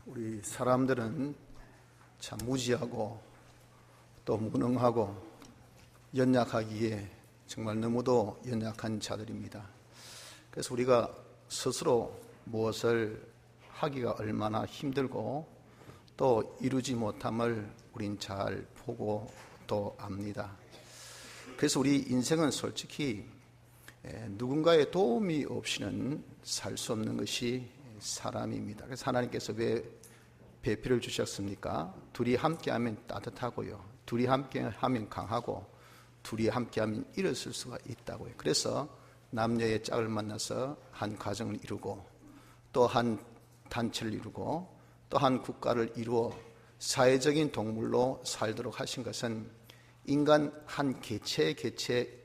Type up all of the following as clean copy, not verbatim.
우리 사람들은 참 무지하고 또 무능하고 연약하기에 정말 너무도 연약한 자들입니다. 그래서 우리가 스스로 무엇을 하기가 얼마나 힘들고 또 이루지 못함을 우린 잘 보고 또 압니다. 그래서 우리 인생은 솔직히 누군가의 도움이 없이는 살 수 없는 것이 사람입니다. 그래서 하나님께서 왜 배필을 주셨습니까? 둘이 함께하면 따뜻하고요, 둘이 함께하면 강하고, 둘이 함께하면 일어설 수가 있다고요. 그래서 남녀의 짝을 만나서 한 가정을 이루고 또 한 단체를 이루고 또 한 국가를 이루어 사회적인 동물로 살도록 하신 것은 인간 한 개체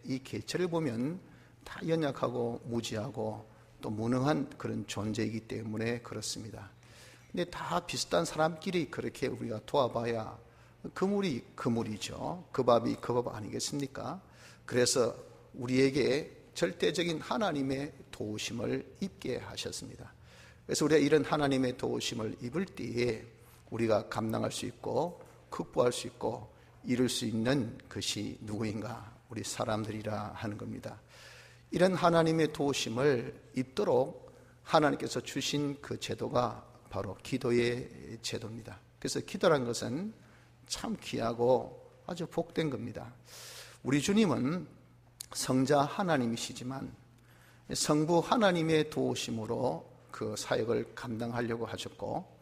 이 개체를 보면 다 연약하고 무지하고 또 무능한 그런 존재이기 때문에 그렇습니다. 근데 다 비슷한 사람끼리 그렇게 우리가 도와봐야 그물이 그물이죠. 그 밥이 그 밥 아니겠습니까? 그래서 우리에게 절대적인 하나님의 도우심을 입게 하셨습니다. 그래서 우리가 이런 하나님의 도우심을 입을 때에 우리가 감당할 수 있고 극복할 수 있고 이룰 수 있는 것이 누구인가? 우리 사람들이라 하는 겁니다. 이런 하나님의 도우심을 입도록 하나님께서 주신 그 제도가 바로 기도의 제도입니다. 그래서 기도란 것은 참 귀하고 아주 복된 겁니다. 우리 주님은 성자 하나님이시지만 성부 하나님의 도우심으로 그 사역을 감당하려고 하셨고,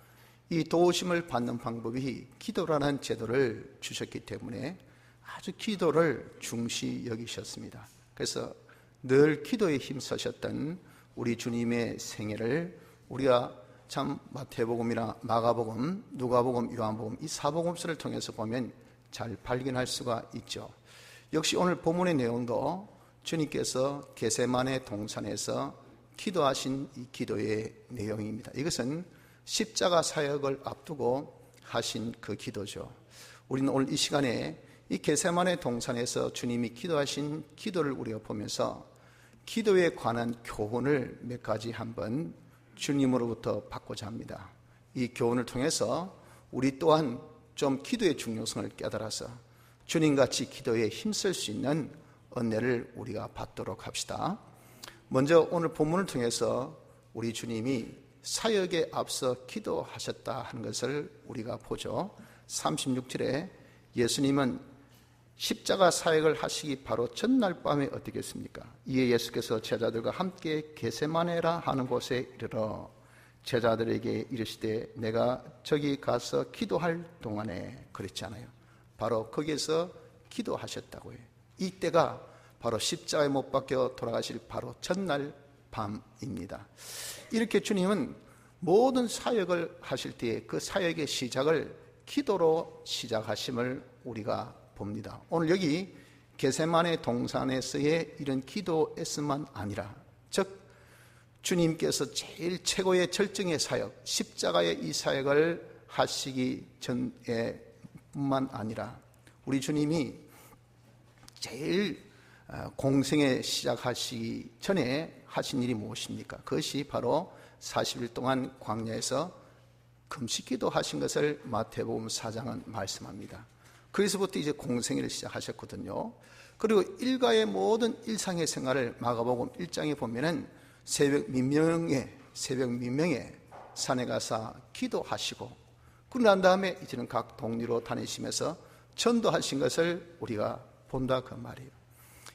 이 도우심을 받는 방법이 기도라는 제도를 주셨기 때문에 아주 기도를 중시 여기셨습니다. 그래서 늘 기도에 힘쓰셨던 우리 주님의 생애를 우리가 참 마태복음이나 마가복음, 누가복음, 요한복음 이 사복음서를 통해서 보면 잘 발견할 수가 있죠. 역시 오늘 본문의 내용도 주님께서 겟세마네 동산에서 기도하신 이 기도의 내용입니다. 이것은 십자가 사역을 앞두고 하신 그 기도죠. 우리는 오늘 이 시간에 이 겟세마네 동산에서 주님이 기도하신 기도를 우리가 보면서 기도에 관한 교훈을 몇 가지 한번 주님으로부터 받고자 합니다. 이 교훈을 통해서 우리 또한 좀 기도의 중요성을 깨달아서 주님같이 기도에 힘쓸 수 있는 은혜를 우리가 받도록 합시다. 먼저 오늘 본문을 통해서 우리 주님이 사역에 앞서 기도하셨다 하는 것을 우리가 보죠. 36절에 예수님은 십자가 사역을 하시기 바로 전날 밤에 어떻게 했습니까? 이에 예수께서 제자들과 함께 겟세마네라 하는 곳에 이르러 제자들에게 이르시되 내가 저기 가서 기도할 동안에, 그랬잖아요. 바로 거기에서 기도하셨다고요. 이때가 바로 십자가에 못 박혀 돌아가실 바로 전날 밤입니다. 이렇게 주님은 모든 사역을 하실 때 그 사역의 시작을 기도로 시작하심을 우리가 봅니다. 오늘 여기 겟세마네 동산에서의 이런 기도에서만 아니라, 즉 주님께서 제일 최고의 절정의 사역, 십자가의 이 사역을 하시기 전에 뿐만 아니라 우리 주님이 제일 공생에 시작하시기 전에 하신 일이 무엇입니까? 그것이 바로 40일 동안 광야에서 금식기도 하신 것을 마태복음 4장은 말씀합니다. 거기서부터 이제 공생애를 시작하셨거든요. 그리고 일가의 모든 일상의 생활을 마가복음 1장에 보면은 새벽 민명에 산에 가서 기도하시고, 그러고 난 다음에 이제는 각 동리로 다니시면서 전도하신 것을 우리가 본다 그 말이에요.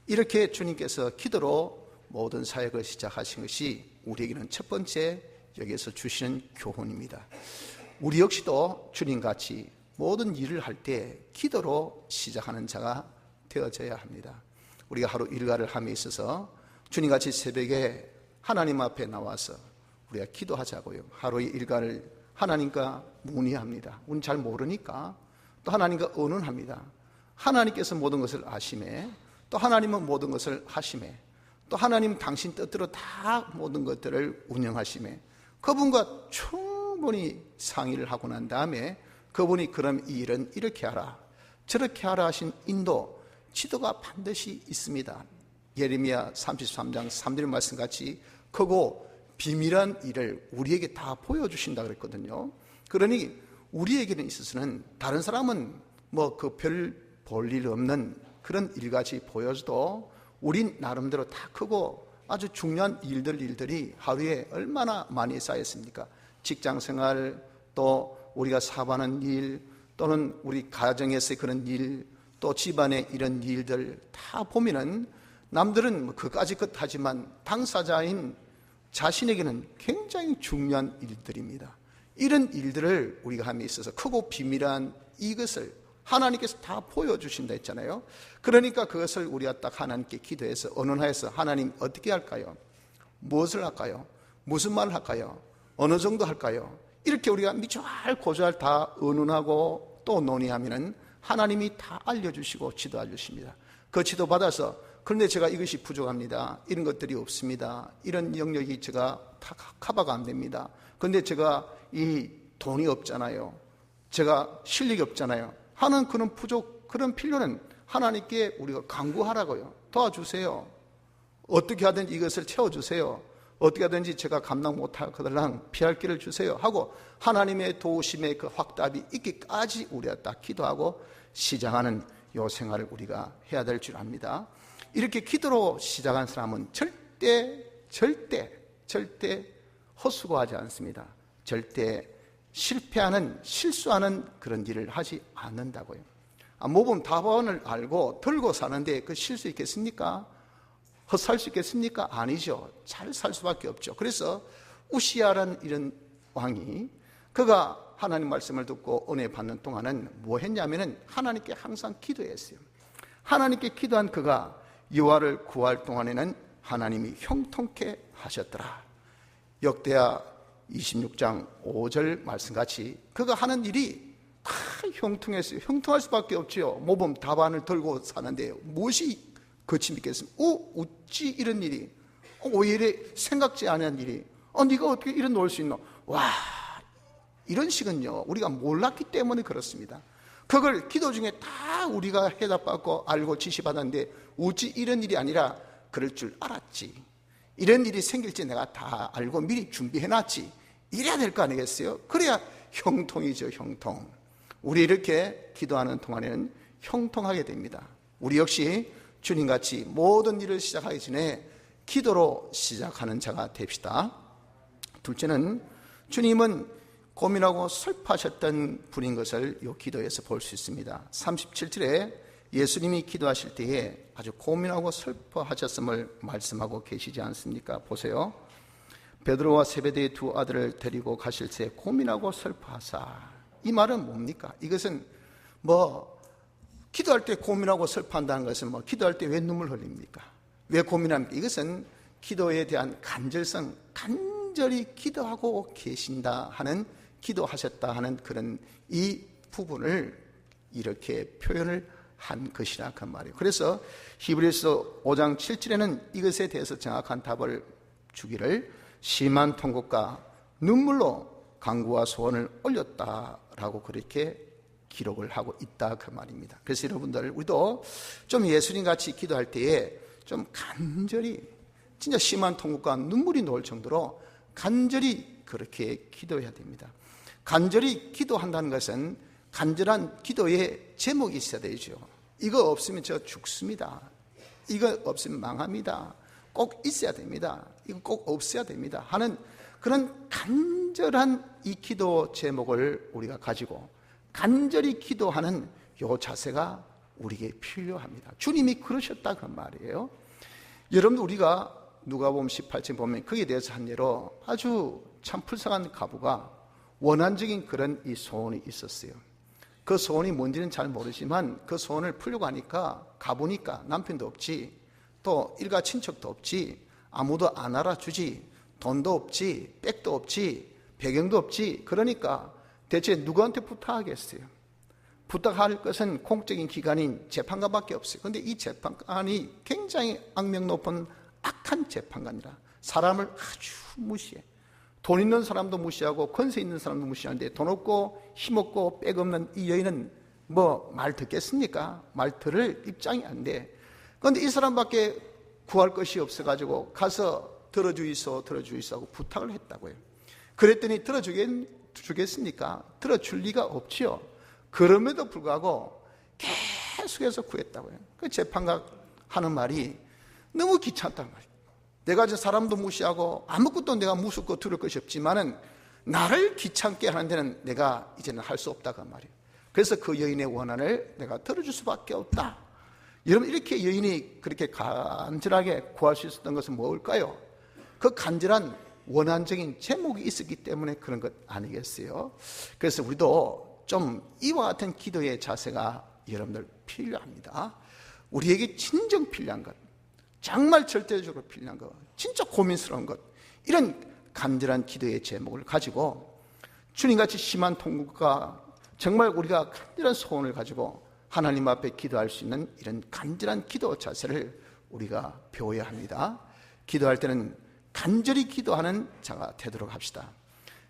이렇게 주님께서 기도로 모든 사역을 시작하신 것이 우리에게는 첫 번째 여기에서 주시는 교훈입니다. 우리 역시도 주님같이 모든 일을 할 때 기도로 시작하는 자가 되어져야 합니다. 우리가 하루 일과를 함에 있어서 주님같이 새벽에 하나님 앞에 나와서 우리가 기도하자고요. 하루의 일과를 하나님과 문의합니다. 우리는 잘 모르니까 또 하나님과 의논합니다. 하나님께서 모든 것을 아심에, 또 하나님은 모든 것을 하심에, 또 하나님 당신 뜻대로 다 모든 것들을 운영하심에 그분과 충분히 상의를 하고 난 다음에 그분이 그럼 이 일은 이렇게 하라 저렇게 하라 하신 인도, 지도가 반드시 있습니다. 예레미야 33장 3절 말씀같이 크고 비밀한 일을 우리에게 다 보여주신다 그랬거든요. 그러니 우리에게는 있어서는 다른 사람은 뭐 그 별 볼 일 없는 그런 일같이 보여줘도 우린 나름대로 다 크고 아주 중요한 일들이 하루에 얼마나 많이 쌓였습니까? 직장생활, 또 우리가 사업하는 일, 또는 우리 가정에서의 그런 일, 또 집안의 이런 일들 다 보면은 남들은 그까지 하지만 당사자인 자신에게는 굉장히 중요한 일들입니다. 이런 일들을 우리가 함에 있어서 크고 비밀한 이것을 하나님께서 다 보여주신다 했잖아요. 그러니까 그것을 우리가 딱 하나님께 기도해서 언언하여서 하나님 어떻게 할까요? 무엇을 할까요? 무슨 말을 할까요? 어느 정도 할까요? 이렇게 우리가 미처할 고조할 다 언언하고 또 논의하면은 하나님이 다 알려주시고 지도해 주십니다. 그 지도 받아서 그런데 제가 이것이 부족합니다. 이런 것들이 없습니다. 이런 영역이 제가 다 커버가 안 됩니다. 그런데 제가 이 돈이 없잖아요. 제가 실력이 없잖아요. 하는 그런 부족, 그런 필요는 하나님께 우리가 간구하라고요. 도와주세요. 어떻게 하든지 이것을 채워주세요. 어떻게 하든지 제가 감당 못하거든 피할 길을 주세요 하고 하나님의 도우심의 그 확답이 있기까지 우리가 딱 기도하고 시작하는 요 생활을 우리가 해야 될 줄 압니다. 이렇게 기도로 시작한 사람은 절대 헛수고하지 않습니다. 절대 실수하는 그런 일을 하지 않는다고요. 모범 답안을 알고 들고 사는데 그 실수 있겠습니까? 헛살 수 있겠습니까? 아니죠. 잘 살 수밖에 없죠. 그래서 우시야라는 이런 왕이 그가 하나님 말씀을 듣고 은혜 받는 동안은 뭐 했냐면은 하나님께 항상 기도했어요. 하나님께 기도한 그가 여호와를 구할 동안에는 하나님이 형통케 하셨더라. 역대하 26장 5절 말씀같이 그가 하는 일이 다 형통했어요. 형통할 수밖에 없지요. 모범 답안을 들고 사는데 무엇이 거침이 있겠습니까? 어찌 이런 일이, 왜 이래 생각지 않은 일이, 네가 어떻게 이런 놓을 수 있노? 와, 이런 식은요 우리가 몰랐기 때문에 그렇습니다. 그걸 기도 중에 다 우리가 해답받고 알고 지시받았는데 어찌 이런 일이 아니라 그럴 줄 알았지, 이런 일이 생길지 내가 다 알고 미리 준비해놨지, 이래야 될 거 아니겠어요? 그래야 형통이죠. 형통. 우리 이렇게 기도하는 동안에는 형통하게 됩니다. 우리 역시 주님같이 모든 일을 시작하기 전에 기도로 시작하는 자가 됩시다. 둘째는 주님은 고민하고 슬퍼하셨던 분인 것을 이 기도에서 볼 수 있습니다. 37절에 예수님이 기도하실 때에 아주 고민하고 슬퍼하셨음을 말씀하고 계시지 않습니까? 보세요. 베드로와 세베대의 두 아들을 데리고 가실 때 고민하고 슬퍼하사. 이 말은 뭡니까? 이것은 기도할 때 고민하고 슬퍼한다는 것은 기도할 때 왜 눈물 흘립니까? 왜 고민합니까? 이것은 기도에 대한 간절성, 간절히 기도하고 계신다 하는, 기도하셨다 하는 그런 이 부분을 이렇게 표현을 한 것이라 그 말이에요. 그래서 히브리서 5장 7절에는 이것에 대해서 정확한 답을 주기를 심한 통곡과 눈물로 간구와 소원을 올렸다라고 그렇게 기록을 하고 있다 그 말입니다. 그래서 여러분들 우리도 좀 예수님같이 기도할 때에 좀 간절히 진짜 심한 통곡과 눈물이 나올 정도로 간절히 그렇게 기도해야 됩니다. 간절히 기도한다는 것은 간절한 기도의 제목이 있어야 되죠. 이거 없으면 저 죽습니다. 이거 없으면 망합니다. 꼭 있어야 됩니다. 이거 꼭 없어야 됩니다 하는 그런 간절한 이 기도 제목을 우리가 가지고 간절히 기도하는 이 자세가 우리에게 필요합니다. 주님이 그러셨다 그 말이에요. 여러분들 우리가 누가복음 18장 보면 거기에 대해서 한 예로 아주 참 불쌍한 과부가 원한적인 그런 이 소원이 있었어요. 그 소원이 뭔지는 잘 모르지만 그 소원을 풀려고 하니까 가보니까 남편도 없지, 또 일가 친척도 없지, 아무도 안 알아주지, 돈도 없지, 백도 없지, 배경도 없지. 그러니까 대체 누구한테 부탁하겠어요? 부탁할 것은 공적인 기관인 재판관밖에 없어요. 그런데 이 재판관이 굉장히 악명 높은 악한 재판관이라 사람을 아주 무시해. 돈 있는 사람도 무시하고 권세 있는 사람도 무시하는데 돈 없고 힘 없고 백 없는 이 여인은 말 듣겠습니까? 말 들을 입장이 안 돼. 그런데 이 사람밖에 구할 것이 없어가지고 가서 들어주이소 하고 부탁을 했다고요. 그랬더니 들어주겠습니까? 들어줄 리가 없지요. 그럼에도 불구하고 계속해서 구했다고요. 그 재판관 하는 말이 너무 귀찮단 말이에요. 내가 저 사람도 무시하고 아무것도 내가 무섭고 두려울 것이 없지만은 나를 귀찮게 하는 데는 내가 이제는 할 수 없다고 말이에요. 그래서 그 여인의 원한을 내가 들어줄 수밖에 없다. 여러분, 이렇게 여인이 그렇게 간절하게 구할 수 있었던 것은 뭘까요? 그 간절한 원한적인 제목이 있었기 때문에 그런 것 아니겠어요? 그래서 우리도 좀 이와 같은 기도의 자세가 여러분들 필요합니다. 우리에게 진정 필요한 것, 정말 절대적으로 필요한 것, 진짜 고민스러운 것, 이런 간절한 기도의 제목을 가지고 주님같이 심한 통곡과 정말 우리가 간절한 소원을 가지고 하나님 앞에 기도할 수 있는 이런 간절한 기도 자세를 우리가 배워야 합니다. 기도할 때는 간절히 기도하는 자가 되도록 합시다.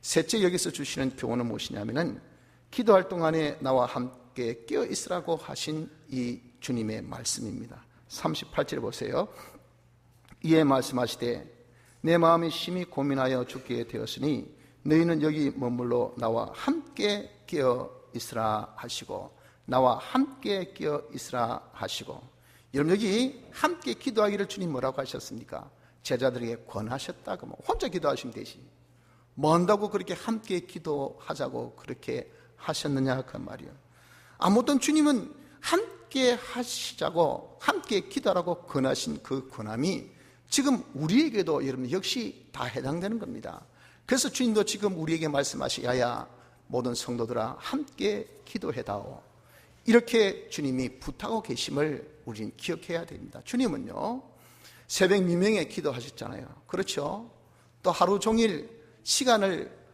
셋째, 여기서 주시는 교훈은 무엇이냐면은 기도할 동안에 나와 함께 깨어 있으라고 하신 이 주님의 말씀입니다. 38절 보세요. 이에 말씀하시되 내 마음이 심히 고민하여 죽게 되었으니 너희는 여기 머물러 나와 함께 깨어 있으라 하시고, 나와 함께 깨어 있으라 하시고. 여러분, 여기 함께 기도하기를 주님 뭐라고 하셨습니까? 제자들에게 권하셨다고. 혼자 기도하시면 되지, 뭔다고 그렇게 함께 기도하자고 그렇게 하셨느냐 그 말이에요. 아무튼 주님은 함께 하시자고, 함께 기도하라고 권하신 그 권함이 지금 우리에게도 여러분 역시 다 해당되는 겁니다. 그래서 주님도 지금 우리에게 말씀하시야야 모든 성도들아 함께 기도해다오, 이렇게 주님이 부탁하고 계심을 우리는 기억해야 됩니다. 주님은요 새벽 미명에 기도하셨잖아요. 그렇죠? 또 하루 종일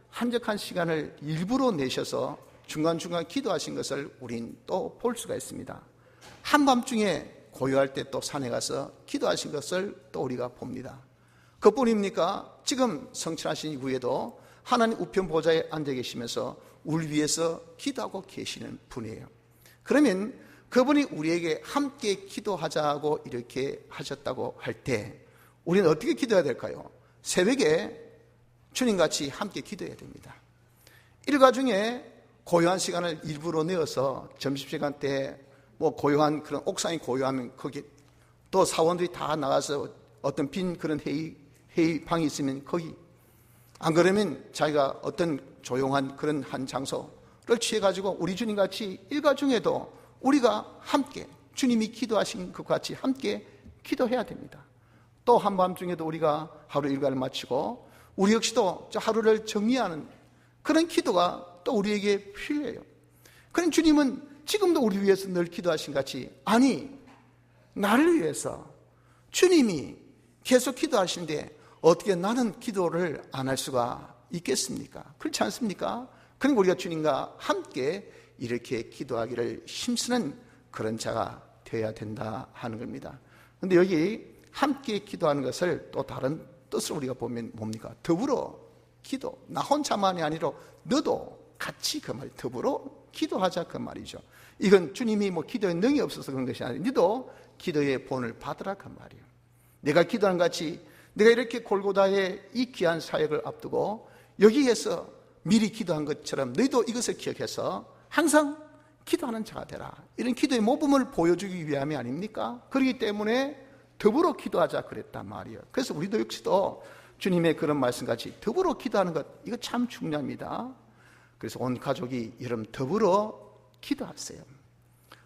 한적한 시간을 일부러 내셔서 중간중간 기도하신 것을 우린 또 볼 수가 있습니다. 한밤중에 고요할 때 또 산에 가서 기도하신 것을 또 우리가 봅니다. 그뿐입니까? 지금 성취하신 이후에도 하나님 우편 보좌에 앉아 계시면서 우리 위해서 기도하고 계시는 분이에요. 그러면 그분이 우리에게 함께 기도하자고 이렇게 하셨다고 할 때 우리는 어떻게 기도해야 될까요? 새벽에 주님같이 함께 기도해야 됩니다. 일과 중에 고요한 시간을 일부러 내어서 점심시간 때 고요한 그런 옥상이 고요하면 거기 또 사원들이 다 나가서 어떤 빈 그런 회의방이 있으면 거기, 안 그러면 자기가 어떤 조용한 그런 한 장소를 취해가지고 우리 주님같이 일과 중에도 우리가 함께 주님이 기도하신 것 같이 함께 기도해야 됩니다. 또 한밤중에도 우리가 하루 일과를 마치고 우리 역시도 하루를 정리하는 그런 기도가 또 우리에게 필요해요. 그럼 주님은 지금도 우리 위해서 늘 기도하신 같이, 아니 나를 위해서 주님이 계속 기도하시는데 어떻게 나는 기도를 안 할 수가 있겠습니까? 그렇지 않습니까? 그러니까 우리가 주님과 함께 이렇게 기도하기를 힘쓰는 그런 자가 되어야 된다 하는 겁니다. 그런데 여기 함께 기도하는 것을 또 다른 뜻으로 우리가 보면 뭡니까? 더불어 기도, 나 혼자만이 아니라 너도 같이, 그 말이 더불어 기도하자 그 말이죠. 이건 주님이 기도에 능이 없어서 그런 것이 아니라 너도 기도의 본을 받으라 그 말이에요. 내가 기도하는 같이 내가 이렇게 골고다의 이 귀한 사역을 앞두고 여기에서 미리 기도한 것처럼 너희도 이것을 기억해서 항상 기도하는 자가 되라, 이런 기도의 모범을 보여주기 위함이 아닙니까? 그렇기 때문에 더불어 기도하자 그랬단 말이에요. 그래서 우리도 역시도 주님의 그런 말씀같이 더불어 기도하는 것, 이거 참 중요합니다. 그래서 온 가족이 여러분 더불어 기도하세요.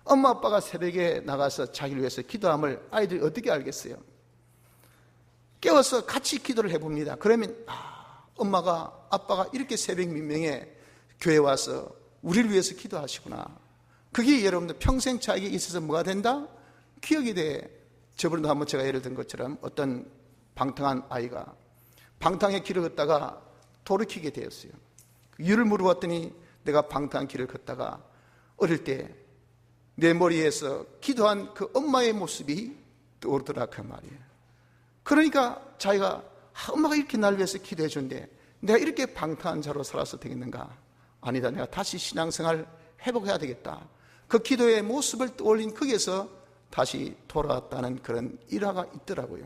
엄마 아빠가 새벽에 나가서 자기를 위해서 기도함을 아이들이 어떻게 알겠어요? 깨워서 같이 기도를 해봅니다. 그러면 엄마가 아빠가 이렇게 새벽 민명에 교회 와서 우리를 위해서 기도하시구나. 그게 여러분들 평생 자기에 있어서 뭐가 된다? 기억이 돼. 저번에도 한번 제가 예를 든 것처럼 어떤 방탕한 아이가 방탕의 길을 걷다가 돌이키게 되었어요. 이유를 물어봤더니 내가 방탕한 길을 걷다가 어릴 때 내 머리에서 기도한 그 엄마의 모습이 떠오르더라 그 말이에요. 그러니까 자기가 엄마가 이렇게 나를 위해서 기도해 준데 내가 이렇게 방탕한 자로 살아서 되겠는가? 아니다, 내가 다시 신앙생활 회복해야 되겠다. 그 기도의 모습을 떠올린 거기에서 다시 돌아왔다는 그런 일화가 있더라고요.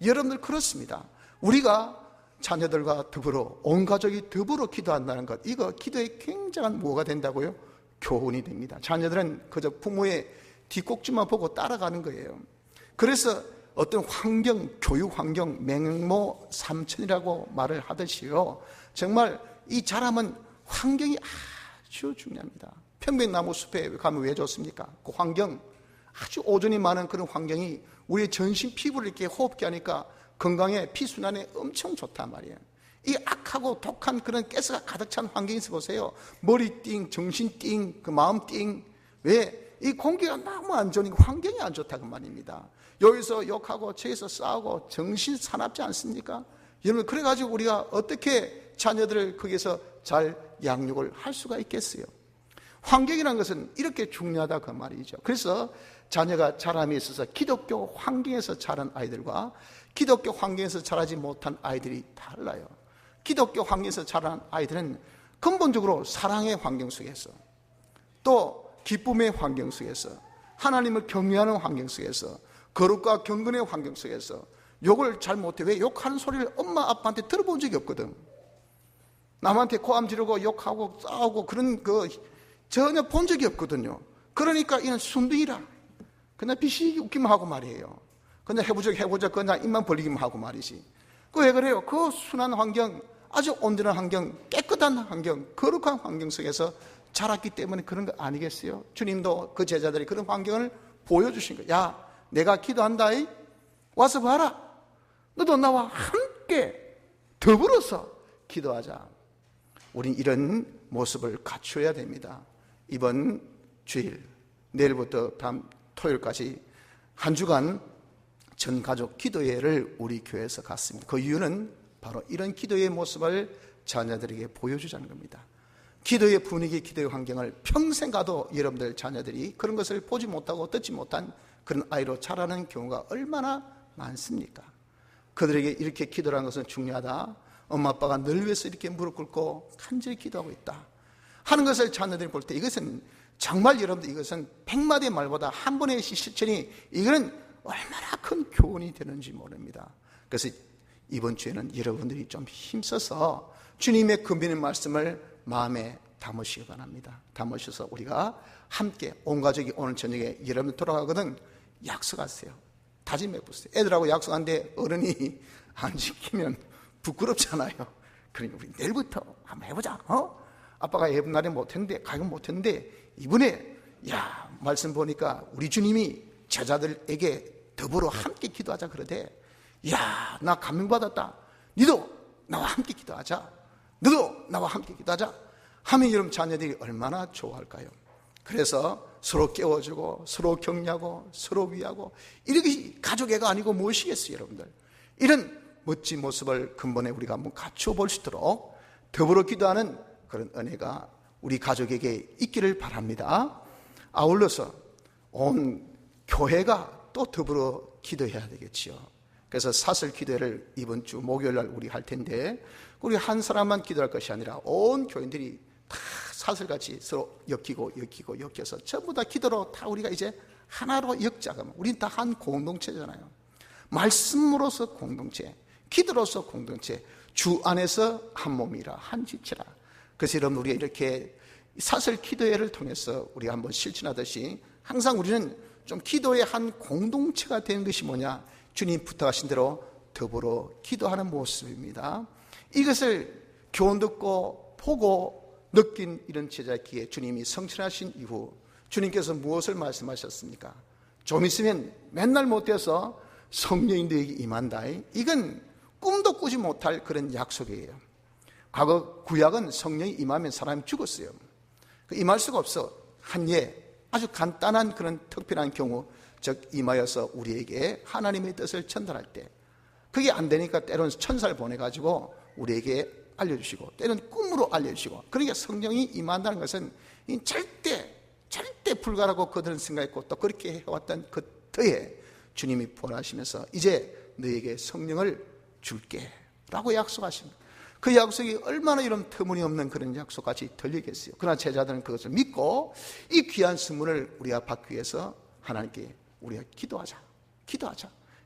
여러분들 그렇습니다. 우리가 자녀들과 더불어 온 가족이 더불어 기도한다는 것, 이거 기도에 굉장한 뭐가 된다고요? 교훈이 됩니다. 자녀들은 그저 부모의 뒷꼭지만 보고 따라가는 거예요. 그래서 어떤 환경, 교육 환경, 맹모 삼천이라고 말을 하듯이요, 정말 이 자라면 환경이 아주 중요합니다. 평백나무 숲에 가면 왜 좋습니까? 그 환경, 아주 오존이 많은 그런 환경이 우리의 전신 피부를 이렇게 호흡게 하니까 건강에, 피순환에 엄청 좋단 말이에요. 이 악하고 독한 그런 가스가 가득 찬 환경에서 보세요. 머리 띵, 정신 띵, 그 마음 띵. 왜? 이 공기가 너무 안 좋으니까 환경이 안 좋다고 말입니다. 여기서 욕하고 저기서 싸우고 정신 사납지 않습니까? 여러분, 그래가지고 우리가 어떻게 자녀들을 거기서 잘 양육을 할 수가 있겠어요? 환경이라는 것은 이렇게 중요하다 그 말이죠. 그래서 자녀가 자람에 있어서 기독교 환경에서 자란 아이들과 기독교 환경에서 자라지 못한 아이들이 달라요. 기독교 환경에서 자란 아이들은 근본적으로 사랑의 환경 속에서, 또 기쁨의 환경 속에서, 하나님을 경외하는 환경 속에서, 거룩과 경건의 환경 속에서 욕을 잘 못해. 왜? 욕하는 소리를 엄마 아빠한테 들어본 적이 없거든. 남한테 고함 지르고 욕하고 싸우고 그런 거 전혀 본 적이 없거든요. 그러니까 이는 순둥이라 그냥 비시 웃기만 하고 말이에요. 그냥 해보자 그냥 입만 벌리기만 하고 말이지. 그 왜 그래요? 그 순한 환경, 아주 온전한 환경, 깨끗한 환경, 거룩한 환경 속에서 자랐기 때문에 그런 거 아니겠어요? 주님도 그 제자들이 그런 환경을 보여주신 거예요. 야, 내가 기도한다. 와서 봐라. 너도 나와 함께 더불어서 기도하자. 우린 이런 모습을 갖춰야 됩니다. 이번 주일, 내일부터 다음 토요일까지 한 주간 전 가족 기도회를 우리 교회에서 갔습니다. 그 이유는 바로 이런 기도의 모습을 자녀들에게 보여주자는 겁니다. 기도의 분위기, 기도의 환경을 평생 가도 여러분들 자녀들이 그런 것을 보지 못하고 듣지 못한 그런 아이로 자라는 경우가 얼마나 많습니까? 그들에게 이렇게 기도라는 것은 중요하다. 엄마 아빠가 늘 위해서 이렇게 무릎 꿇고 간절히 기도하고 있다 하는 것을 자녀들이 볼 때, 이것은 정말 여러분들, 이것은 100마디의 말보다 한 번의 실천이, 이거는 얼마나 큰 교훈이 되는지 모릅니다. 그래서 이번 주에는 여러분들이 좀 힘써서 주님의 근본의 말씀을 마음에 담으시기 바랍니다. 담으셔서 우리가 함께 온 가족이 오늘 저녁에 여러분 돌아가거든 약속하세요. 다짐해 보세요. 애들하고 약속하는데 어른이 안 지키면 부끄럽잖아요. 그러니까 우리 내일부터 한번 해보자. 아빠가 옛날에 못했는데, 가끔 못했는데, 이번에 말씀 보니까 우리 주님이 제자들에게 더불어 함께 기도하자 그러대. 나 감명받았다. 너도 나와 함께 기도하자. 너도 나와 함께 기도하자 하면 여러분 자녀들이 얼마나 좋아할까요? 그래서 서로 깨워주고 서로 격려하고 서로 위하고, 이렇게 가족애가 아니고 무엇이겠어요 여러분들. 이런 멋진 모습을 근본에 우리가 한번 갖춰 볼 수 있도록 더불어 기도하는 그런 은혜가 우리 가족에게 있기를 바랍니다. 아울러서 온 교회가 또 더불어 기도해야 되겠지요. 그래서 사슬 기도회를 이번 주 목요일 날 우리 할 텐데, 우리 한 사람만 기도할 것이 아니라 온 교인들이 다 사슬같이 서로 엮여서 전부 다 기도로 다 우리가 이제 하나로 엮자면, 우린 다 한 공동체잖아요. 말씀으로서 공동체, 기도로서 공동체, 주 안에서 한 몸이라, 한 지체라. 그래서 여러분, 우리가 이렇게 사슬 기도회를 통해서 우리가 한번 실천하듯이 항상 우리는 좀 기도의 한 공동체가 되는 것이 뭐냐, 주님 부탁하신 대로 더불어 기도하는 모습입니다. 이것을 교훈 듣고 보고 느낀 이런 제자기에 주님이 성천하신 이후 주님께서 무엇을 말씀하셨습니까? 좀 있으면 맨날 못해서 성령이 너에게 임한다. 이건 꿈도 꾸지 못할 그런 약속이에요. 과거 구약은 성령이 임하면 사람이 죽었어요. 임할 수가 없어. 한 예, 아주 간단한 그런 특별한 경우, 즉 임하여서 우리에게 하나님의 뜻을 전달할 때, 그게 안 되니까 때로는 천사를 보내가지고 우리에게 알려주시고, 때로는 꿈으로 알려주시고, 그러니까 성령이 임한다는 것은 절대 불가라고 그들은 생각했고, 또 그렇게 해왔던 그 터에 주님이 보내시면서 이제 너에게 성령을 줄게 라고 약속하십니다. 그 약속이 얼마나 이런 터무니없는 그런 약속같이 들리겠어요. 그러나 제자들은 그것을 믿고 이 귀한 선물을 우리가 받기 위해서 하나님께 우리가 기도하자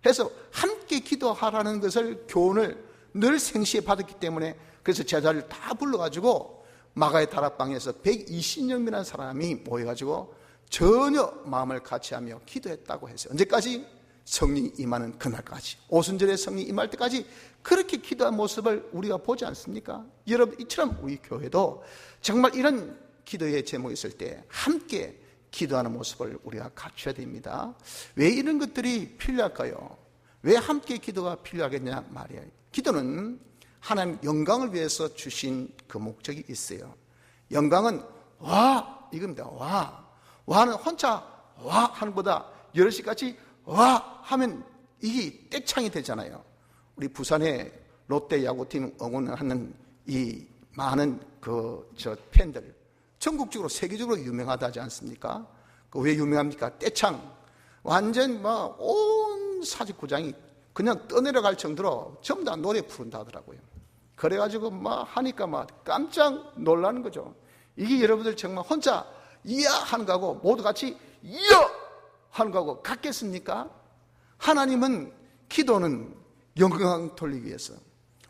해서 함께 함께 기도하라는 것을 교훈을 늘 생시에 받았기 때문에 그래서 제자를 다 불러가지고 마가의 다락방에서 120명이라는 사람이 모여가지고 전혀 마음을 같이하며 기도했다고 했어요. 언제까지? 성령이 임하는 그날까지, 오순절에 성령이 임할 때까지 그렇게 기도한 모습을 우리가 보지 않습니까? 여러분, 이처럼 우리 교회도 정말 이런 기도의 제목이 있을 때 함께 기도하는 모습을 우리가 갖춰야 됩니다. 왜 이런 것들이 필요할까요? 왜 함께 기도가 필요하겠냐 말이에요. 기도는 하나님 영광을 위해서 주신 그 목적이 있어요. 영광은 와 이겁니다. 와는 혼자 와 하는 것보다 여럿이 같이 와 하면 이게 떼창이 되잖아요. 우리 부산의 롯데 야구팀 응원하는 이 많은 팬들, 전국적으로 세계적으로 유명하다지 않습니까? 왜 유명합니까? 떼창. 완전 온 사직구장이 그냥 떠내려갈 정도로 전부 다 노래 부른다 하더라고요. 그래가지고 하니까 깜짝 놀라는 거죠. 이게 여러분들 정말 혼자 이야 하는 거하고 모두 같이 이야 하는 거하고 같겠습니까? 하나님은 기도는 영광 돌리기 위해서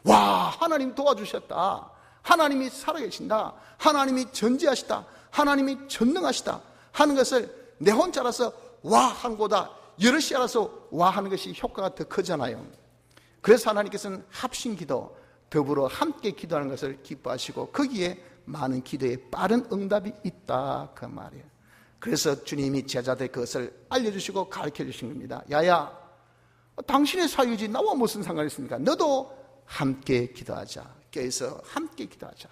와 하나님 도와주셨다, 하나님이 살아계신다, 하나님이 전지하시다, 하나님이 전능하시다 하는 것을 내 혼자라서 와 하는 것보다 여럿이 알아서 와 하는 것이 효과가 더 크잖아요. 그래서 하나님께서는 합심기도, 더불어 함께 기도하는 것을 기뻐하시고 거기에 많은 기도에 빠른 응답이 있다 그 말이에요. 그래서 주님이 제자들 그것을 알려주시고 가르쳐 주신 겁니다. 야야, 당신의 사유지 나와 무슨 상관이 있습니까? 너도 함께 기도하자. 껴서 함께 기도하자,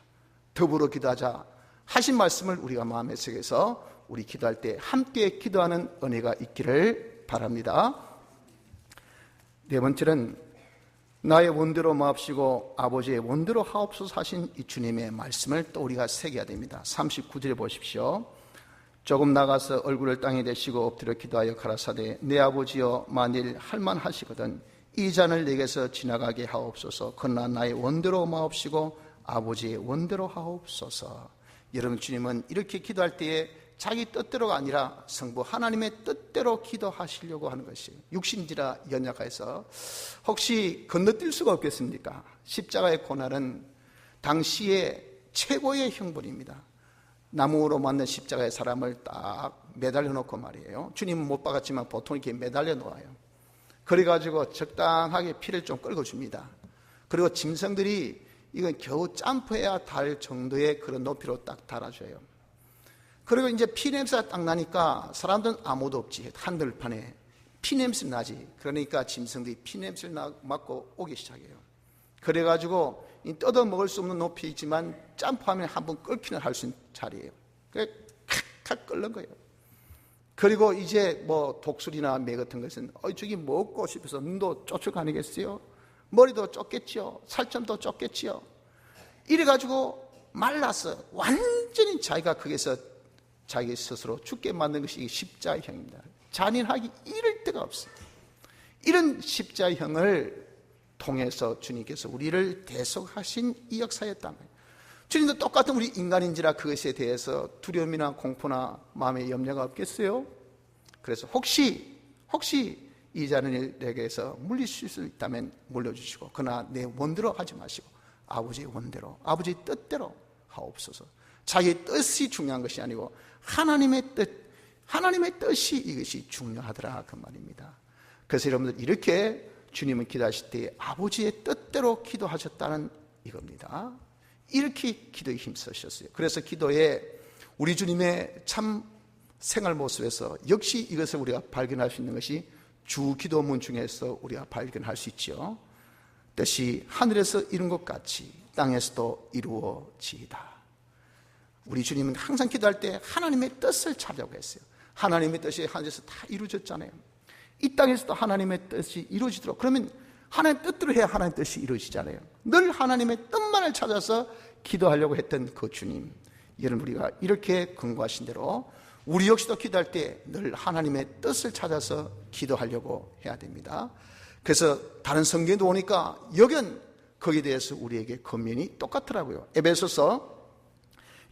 더불어 기도하자 하신 말씀을 우리가 마음에 새겨서 우리 기도할 때 함께 기도하는 은혜가 있기를 바랍니다. 네 번째는 나의 원대로 마옵시고 아버지의 원대로 하옵소서 하신 이 주님의 말씀을 또 우리가 새겨야 됩니다. 39절에 보십시오. 조금 나가서 얼굴을 땅에 대시고 엎드려 기도하여 가라사대 내 아버지여 만일 할만하시거든 이 잔을 내게서 지나가게 하옵소서. 그러나 나의 원대로 마옵시고 아버지의 원대로 하옵소서. 여러분, 주님은 이렇게 기도할 때에 자기 뜻대로가 아니라 성부 하나님의 뜻대로 기도하시려고 하는 것이 육신지라 연약해서 혹시 건너뛸 수가 없겠습니까? 십자가의 고난은 당시의 최고의 형벌입니다. 나무로 만든 십자가의 사람을 딱 매달려 놓고 말이에요. 주님은 못 박았지만 보통 이렇게 매달려 놓아요. 그래가지고 적당하게 피를 좀 끓여줍니다. 그리고 짐승들이 이건 겨우 점프해야 달 정도의 그런 높이로 딱 달아줘요. 그리고 이제 피 냄새가 딱 나니까 사람들은 아무도 없지. 한들판에 피 냄새 나지. 그러니까 짐승들이 피 냄새를 맡고 오기 시작해요. 그래가지고 뜯어 먹을 수 없는 높이이지만 점프하면 한번 끓기는 할 수 있는 자리예요. 그래 칵칵 끓는 거예요. 그리고 이제 독수리나 매 같은 것은 저기 먹고 싶어서 눈도 쫓아가겠어요? 머리도 쫓겠지요? 살점도 쫓겠지요? 이래가지고 말라서 완전히 자기가 거기서 자기 스스로 죽게 만든 것이 십자형입니다. 잔인하기 이를 데가 없어요. 이런 십자형을 통해서 주님께서 우리를 대속하신 이 역사였다는 거예요. 주님도 똑같은 우리 인간인지라 그것에 대해서 두려움이나 공포나 마음의 염려가 없겠어요? 그래서 혹시 이 자는 내게서 물리실 수 있다면 물려주시고 그러나 내 원대로 하지 마시고 아버지의 원대로, 아버지의 뜻대로 하옵소서. 자기의 뜻이 중요한 것이 아니고 하나님의 뜻이 이것이 중요하더라 그 말입니다. 그래서 여러분들 이렇게 주님은 기도하실 때 아버지의 뜻대로 기도하셨다는 이겁니다. 이렇게 기도에 힘쓰셨어요. 그래서 기도에 우리 주님의 참 생활 모습에서 역시 이것을 우리가 발견할 수 있는 것이 주 기도문 중에서 우리가 발견할 수 있죠. 뜻이 하늘에서 이룬 것 같이 땅에서도 이루어지이다. 우리 주님은 항상 기도할 때 하나님의 뜻을 찾으려고 했어요. 하나님의 뜻이 하늘에서 다 이루어졌잖아요. 이 땅에서도 하나님의 뜻이 이루어지도록, 그러면 하나님의 뜻대로 해야 하나님의 뜻이 이루어지잖아요. 늘 하나님의 뜻만을 찾아서 기도하려고 했던 그 주님, 여러분 우리가 이렇게 권고하신 대로 우리 역시도 기도할 때 늘 하나님의 뜻을 찾아서 기도하려고 해야 됩니다. 그래서 다른 성경에도 보니까 여긴 거기에 대해서 우리에게 권면이 똑같더라고요. 에베소서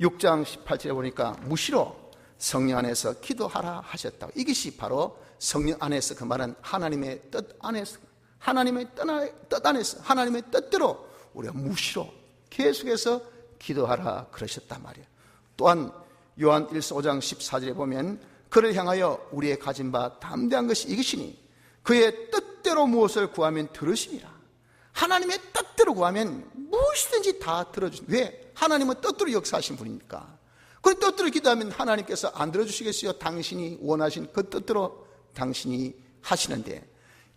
6장 18절에 보니까 무시로 성령 안에서 기도하라 하셨다고. 이것이 바로 성령 안에서, 그 말은 하나님의 뜻 안에서 하나님의 뜻 안에서 하나님의 뜻대로 우리가 무시로 계속해서 기도하라 그러셨단 말이에요. 또한 요한 1서 5장 14절에 보면 그를 향하여 우리의 가진 바 담대한 것이 이것이니 그의 뜻대로 무엇을 구하면 들으시니라. 하나님의 뜻대로 구하면 무엇이든지 다 들어주십니다. 왜? 하나님은 뜻대로 역사하신 분이니까. 그 뜻대로 기도하면 하나님께서 안 들어주시겠어요? 당신이 원하신 그 뜻대로 당신이 하시는데,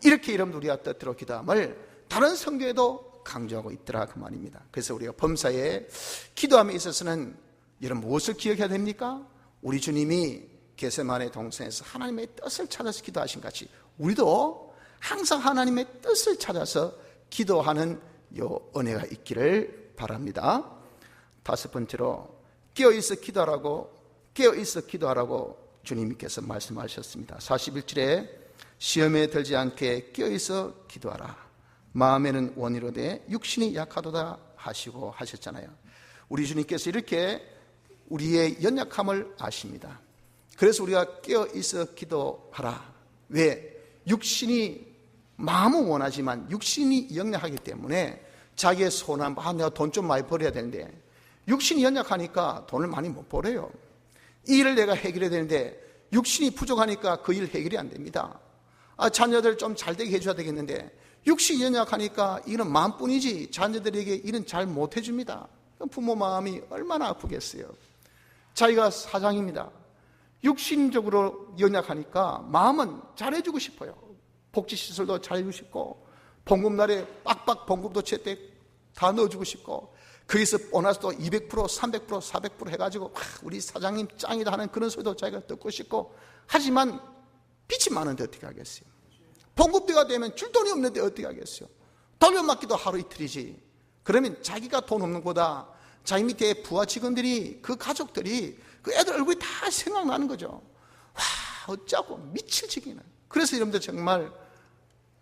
이렇게 여러분 우리가 뜻대로 기도함을 다른 성경에도 강조하고 있더라 그 말입니다. 그래서 우리가 범사에 기도함에 있어서는 여러분 무엇을 기억해야 됩니까? 우리 주님이 겟세마네 동산에서 하나님의 뜻을 찾아서 기도하신 같이 우리도 항상 하나님의 뜻을 찾아서 기도하는 요 은혜가 있기를 바랍니다. 다섯 번째로 깨어있어 기도하라고 주님께서 말씀하셨습니다. 41절에 시험에 들지 않게 깨어있어 기도하라. 마음에는 원이로되 육신이 약하도다 하시고 하셨잖아요. 우리 주님께서 이렇게 우리의 연약함을 아십니다. 그래서 우리가 깨어있어 기도하라. 왜? 육신이 마음은 원하지만 육신이 연약하기 때문에 자기의 소원, 내가 돈 좀 많이 벌어야 되는데 육신이 연약하니까 돈을 많이 못 벌어요. 이 일을 내가 해결해야 되는데 육신이 부족하니까 그 일 해결이 안 됩니다. 자녀들 좀 잘되게 해줘야 되겠는데 육신이 연약하니까 이는 마음뿐이지 자녀들에게 일은 잘 못 해줍니다. 부모 마음이 얼마나 아프겠어요. 자기가 사장입니다. 육신적으로 연약하니까 마음은 잘해주고 싶어요. 복지시설도 잘해주고 싶고 봉급날에 빡빡 봉급도 제때 다 넣어주고 싶고 거기서 보너스도 200%, 300%, 400% 해가지고 우리 사장님 짱이다 하는 그런 소리도 자기가 듣고 싶고, 하지만 빚이 많은데 어떻게 하겠어요? 봉급대가 되면 줄 돈이 없는데 어떻게 하겠어요? 돌려막기도 하루 이틀이지. 그러면 자기가 돈 없는 거다, 자기 밑에 부하 직원들이, 그 가족들이, 그 애들 얼굴이 다 생각나는 거죠. 와, 어쩌고 미칠 지기는. 그래서 여러분들 정말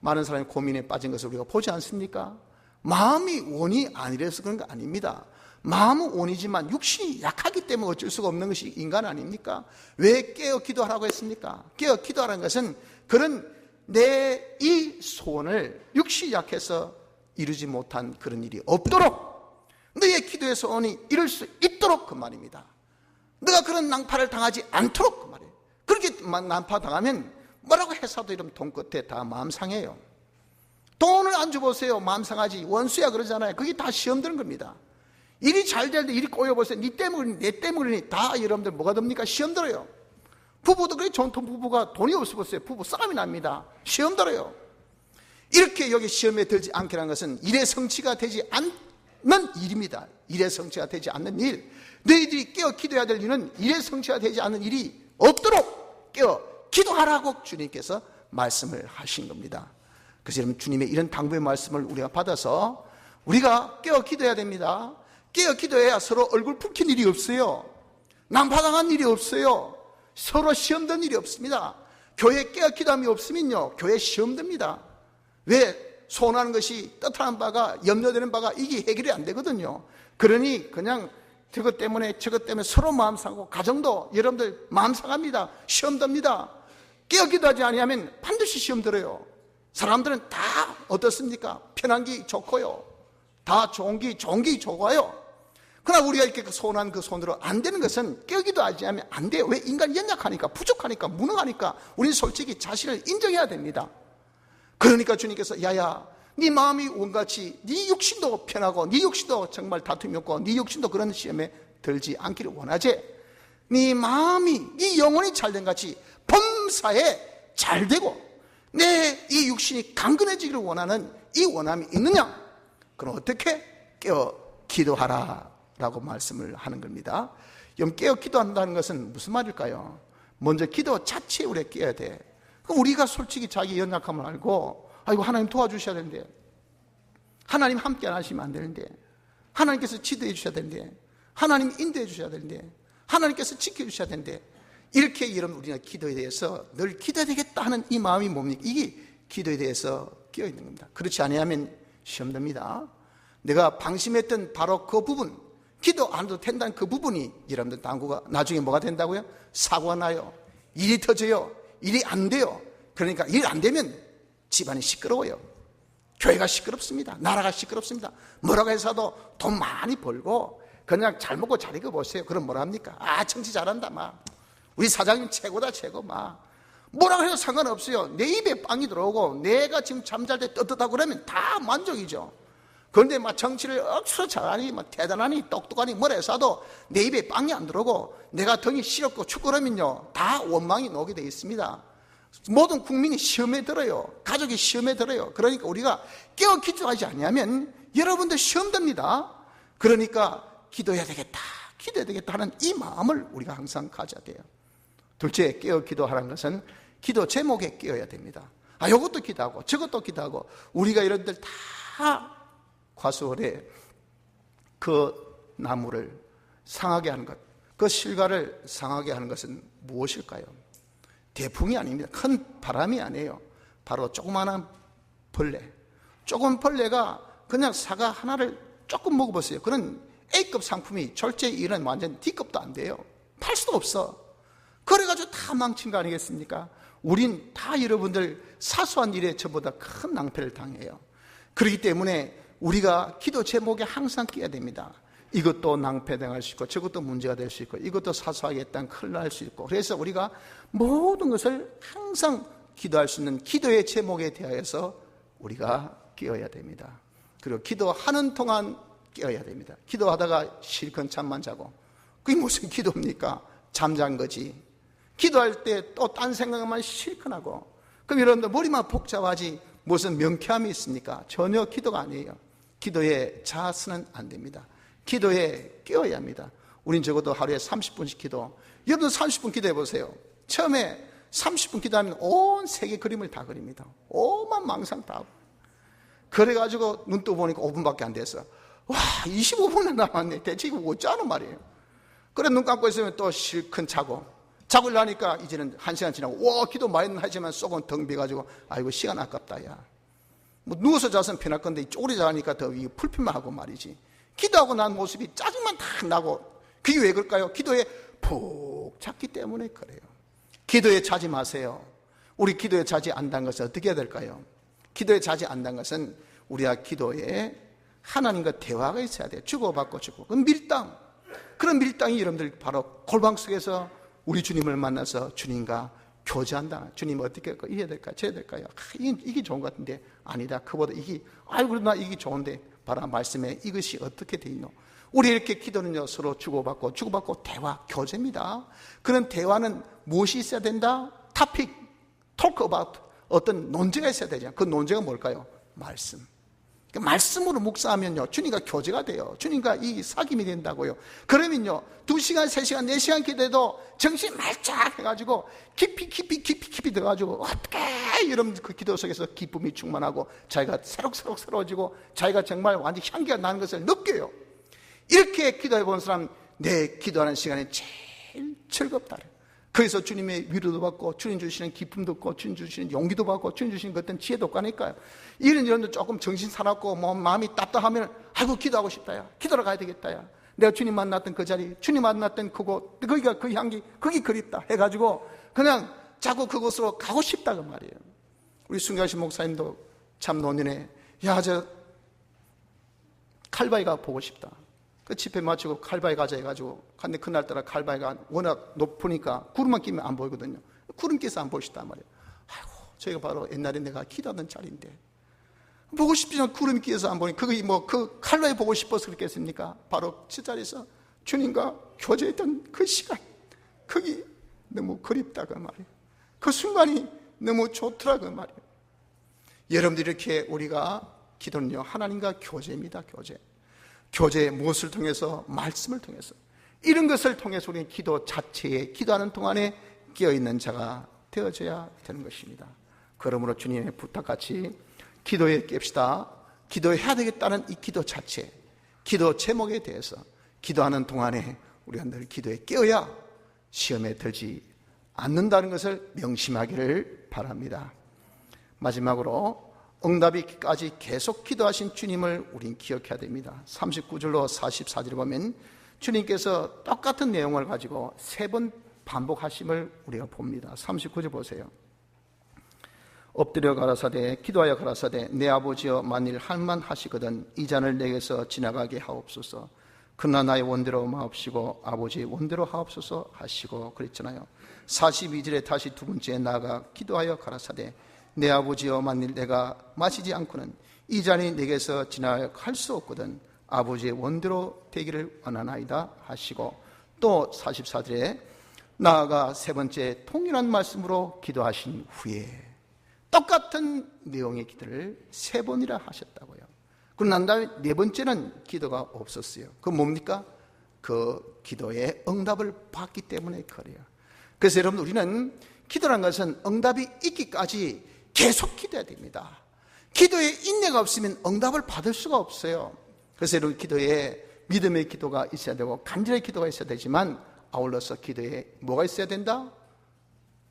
많은 사람이 고민에 빠진 것을 우리가 보지 않습니까? 마음이 원이 아니라서 그런 거 아닙니다. 마음은 원이지만 육신이 약하기 때문에 어쩔 수가 없는 것이 인간 아닙니까? 왜 깨어 기도하라고 했습니까? 깨어 기도하라는 것은 그런 내 이 소원을 육신이 약해서 이루지 못한 그런 일이 없도록, 너의 기도의 소원이 이룰 수 있도록 그 말입니다. 너가 그런 낭파를 당하지 않도록 그 말이에요. 그렇게 낭파 당하면 뭐라고 해서도 이러면 돈 끝에 다 마음 상해요. 돈을 안 줘보세요. 마음 상하지. 원수야 그러잖아요. 그게 다 시험 드는 겁니다. 일이 잘 될 때 일이 꼬여보세요. 니 때문에 내 때문에 다 여러분들 뭐가 됩니까? 시험 들어요. 부부도 그래. 전통 부부가 돈이 없어보세요. 부부 싸움이 납니다. 시험 들어요. 이렇게 여기 시험에 들지 않게라는 것은 일의 성취가 되지 않는 일입니다. 일의 성취가 되지 않는 일. 너희들이 깨어 기도해야 될 일은 일의 성취가 되지 않는 일이 없도록 깨어 기도하라고 주님께서 말씀을 하신 겁니다. 그래서 여러분 주님의 이런 당부의 말씀을 우리가 받아서 우리가 깨어 기도해야 됩니다. 깨어 기도해야 서로 얼굴 붉힌 일이 없어요. 낭파당한 일이 없어요. 서로 시험된 일이 없습니다. 교회 깨어 기도함이 없으면요, 교회 시험됩니다. 왜? 소원하는 것이 뜻하는 바가, 염려되는 바가 이게 해결이 안 되거든요. 그러니 그냥 저것 때문에 서로 마음 상하고, 가정도 여러분들 마음 상합니다. 시험됩니다. 깨어 기도하지 아니하면 반드시 시험 들어요. 사람들은 다 어떻습니까? 편한 게 좋고요. 다 좋은 게 좋아요. 그러나 우리가 이렇게 소원한 그 손으로 안 되는 것은 깨어 기도하지 않으면 안 돼요. 왜? 인간이 연약하니까, 부족하니까, 무능하니까 우리는 솔직히 자신을 인정해야 됩니다. 그러니까 주님께서 야야, 네 마음이 원같이 네 육신도 편하고 네 육신도 정말 다툼이 없고 네 육신도 그런 시험에 들지 않기를 원하지. 네 마음이, 네 영혼이 잘된 같이 범사에 잘되고 내 이 육신이 강건해지기를 원하는 이 원함이 있느냐? 그럼 어떻게? 깨어 기도하라 라고 말씀을 하는 겁니다. 깨어 기도한다는 것은 무슨 말일까요? 먼저 기도 자체에 우리가 깨어야 돼. 그럼 우리가 솔직히 자기 연약함을 알고, 아이고 하나님 도와주셔야 되는데, 하나님 함께 안 하시면 안 되는데, 하나님께서 지도해 주셔야 되는데, 하나님 인도해 주셔야 되는데, 하나님께서 지켜주셔야 되는데, 이렇게 여러분 우리가 기도에 대해서 늘 기도해야 되겠다 하는 이 마음이 뭡니까? 이게 기도에 대해서 깨어있는 겁니다. 그렇지 않으면 시험됩니다. 내가 방심했던 바로 그 부분, 기도 안 해도 된다는 그 부분이 여러분들 당구가 나중에 뭐가 된다고요? 사고가 나요. 일이 터져요. 일이 안 돼요. 그러니까 일 안 되면 집안이 시끄러워요. 교회가 시끄럽습니다. 나라가 시끄럽습니다. 뭐라고 해서도 돈 많이 벌고 그냥 잘 먹고 잘 익어보세요. 그럼 뭐라 합니까? 아, 정치 잘한다 막. 우리 사장님 최고다 최고 막. 뭐라고 해도 상관없어요. 내 입에 빵이 들어오고 내가 지금 잠잘 때 떳떳하고 그러면 다 만족이죠. 그런데 막 정치를 억수로 잘하니 막 대단하니 똑똑하니 뭐라 해서도 내 입에 빵이 안 들어오고 내가 등이 시렵고 축구하면요 다 원망이 나오게 되어 있습니다. 모든 국민이 시험에 들어요. 가족이 시험에 들어요. 그러니까 우리가 깨어 기도하지 않으면 여러분들 시험 듭니다. 그러니까 기도해야 되겠다 하는 이 마음을 우리가 항상 가져야 돼요. 둘째, 깨어 기도하라는 것은 기도 제목에 깨어야 됩니다. 아, 이것도 기도하고 저것도 기도하고 우리가 이런들 다 과수원에 그 나무를 상하게 하는 것, 그 실과를 상하게 하는 것은 무엇일까요? 대풍이 아닙니다. 큰 바람이 아니에요. 바로 조그마한 벌레. 조금 벌레가 그냥 사과 하나를 조금 먹어보세요. 그런 A급 상품이 절제 일은 완전 D급도 안 돼요. 팔 수도 없어. 그래가지고 다 망친 거 아니겠습니까? 우린 다 여러분들 사소한 일에 저보다 큰 낭패를 당해요. 그렇기 때문에 우리가 기도 제목에 항상 끼어야 됩니다. 이것도 낭패당할 수 있고 저것도 문제가 될 수 있고 이것도 사소하게 했다면 큰일 날 수 있고, 그래서 우리가 모든 것을 항상 기도할 수 있는 기도의 제목에 대하여서 우리가 끼어야 됩니다. 그리고 기도하는 동안 끼어야 됩니다. 기도하다가 실컷 잠만 자고 그게 무슨 기도입니까? 잠잔 거지. 기도할 때 또 딴 생각만 실컷 하고, 그럼 여러분들 머리만 복잡하지 무슨 명쾌함이 있습니까? 전혀 기도가 아니에요. 기도에 자아서는 안 됩니다. 기도에 깨어야 합니다. 우린 적어도 하루에 30분씩 기도. 여러분 30분 기도해 보세요. 처음에 30분 기도하면 온 세계 그림을 다 그립니다. 오만 망상 다 하고. 그래가지고 눈 떠 보니까 5분밖에 안 돼서 와, 25분이나 남았네. 대체 이거 어쩌는 말이에요. 그래 눈 감고 있으면 또 실컷 자고 나니까 이제는 1시간 지나고 와, 기도 많이 하지만 속은 덩 비가지고 아이고 시간 아깝다 야. 뭐 누워서 자서는 편할 건데 쪼그려 자니까 더 불편만 하고 말이지. 기도하고 난 모습이 짜증만 다 나고, 그게 왜 그럴까요? 기도에 푹 잤기 때문에 그래요. 기도에 자지 마세요. 우리 기도에 자지 않는 것은 어떻게 해야 될까요? 기도에 자지 않는 것은 우리가 기도에 하나님과 대화가 있어야 돼요. 주고받고 주고. 그럼 밀당. 그런 밀당이 여러분들 바로 골방 속에서 우리 주님을 만나서 주님과 교제한다. 주님 어떻게 할까? 이래야 될까? 저래야 될까요? 이게 좋은 것 같은데 아니다. 그보다 이게 아이고 나 이게 좋은데 바로 말씀에 이것이 어떻게 돼 있노? 우리 이렇게 기도는요 서로 주고받고 대화, 교제입니다. 그런 대화는 무엇이 있어야 된다? topic, talk about, 어떤 논제가 있어야 되죠. 그 논제가 뭘까요? 말씀. 말씀으로 묵상하면요 주님과 교제가 돼요. 주님과 이 사귐이 된다고요. 그러면요 2시간, 3시간, 4시간 기도해도 정신 말짝 해가지고 깊이 들어가지고 어떻게 이런 그 기도 속에서 기쁨이 충만하고 자기가 새록새록새로워지고 자기가 정말 완전 향기가 나는 것을 느껴요. 이렇게 기도해 본 사람 내 기도하는 시간이 제일 즐겁다. 그래서 주님의 위로도 받고 주님 주시는 기쁨도 받고 주님 주시는 용기도 받고 주님 주시는 어떤 지혜도 가니까요. 이런 정도 조금 정신 사납고 뭐 마음이 답답하면 아이고 기도하고 싶다 야. 기도로 가야 되겠다 야. 내가 주님 만났던 그 자리, 주님 만났던 그곳, 거기가 그 향기, 거기 그립다 해가지고 그냥 자꾸 그곳으로 가고 싶다 그 말이에요. 우리 순교하신 목사님도 참 노년에 야 저 칼바위가 보고 싶다. 그 집회 마치고 칼바위 가자 해가지고 근데 그날따라 칼바위가 워낙 높으니까 구름만 끼면 안 보이거든요. 구름 끼서 안 보시단 말이에요. 아이고 저희가 바로 옛날에 내가 기도하던 자리인데 보고 싶지만 구름이 끼어서 안 보니 그게 뭐 그 칼바위 보고 싶어서 그랬겠습니까? 바로 그 자리에서 주님과 교제했던 그 시간, 그게 너무 그립다 그 말이에요. 그 순간이 너무 좋더라 그 말이에요. 여러분들 이렇게 우리가 기도는요 하나님과 교제입니다. 교제의 무엇을 통해서? 말씀을 통해서. 이런 것을 통해서 우리는 기도 자체에 기도하는 동안에 깨어있는 자가 되어져야 되는 것입니다. 그러므로 주님의 부탁같이 기도에 깹시다. 기도해야 되겠다는 이 기도 자체, 기도 제목에 대해서 기도하는 동안에 우리가 늘 기도에 깨어야 시험에 들지 않는다는 것을 명심하기를 바랍니다. 마지막으로 응답이까지 계속 기도하신 주님을 우린 기억해야 됩니다. 39절로 44절에 보면 주님께서 똑같은 내용을 가지고 3번 반복하심을 우리가 봅니다. 39절 보세요. 엎드려 가라사대 기도하여 가라사대 내 아버지여 만일 할만하시거든 이 잔을 내게서 지나가게 하옵소서. 그러나 나의 원대로 마옵시고 아버지의 원대로 하옵소서 하시고 그랬잖아요. 42절에 다시 두 번째 나아가 기도하여 가라사대 내 아버지여 만일 내가 마시지 않고는 이 잔이 내게서 지나갈 수 없거든 아버지의 원대로 되기를 원하나이다 하시고 또 44절에 나아가 세 번째 통일한 말씀으로 기도하신 후에 똑같은 내용의 기도를 세 번이나 하셨다고요. 그러고 난 다음에 네 번째는 기도가 없었어요. 그건 뭡니까? 그 기도의 응답을 받기 때문에 그래요. 그래서 여러분 우리는 기도란 것은 응답이 있기까지 계속 기도해야 됩니다. 기도에 인내가 없으면 응답을 받을 수가 없어요. 그래서 여러분 기도에 믿음의 기도가 있어야 되고 간절의 기도가 있어야 되지만 아울러서 기도에 뭐가 있어야 된다?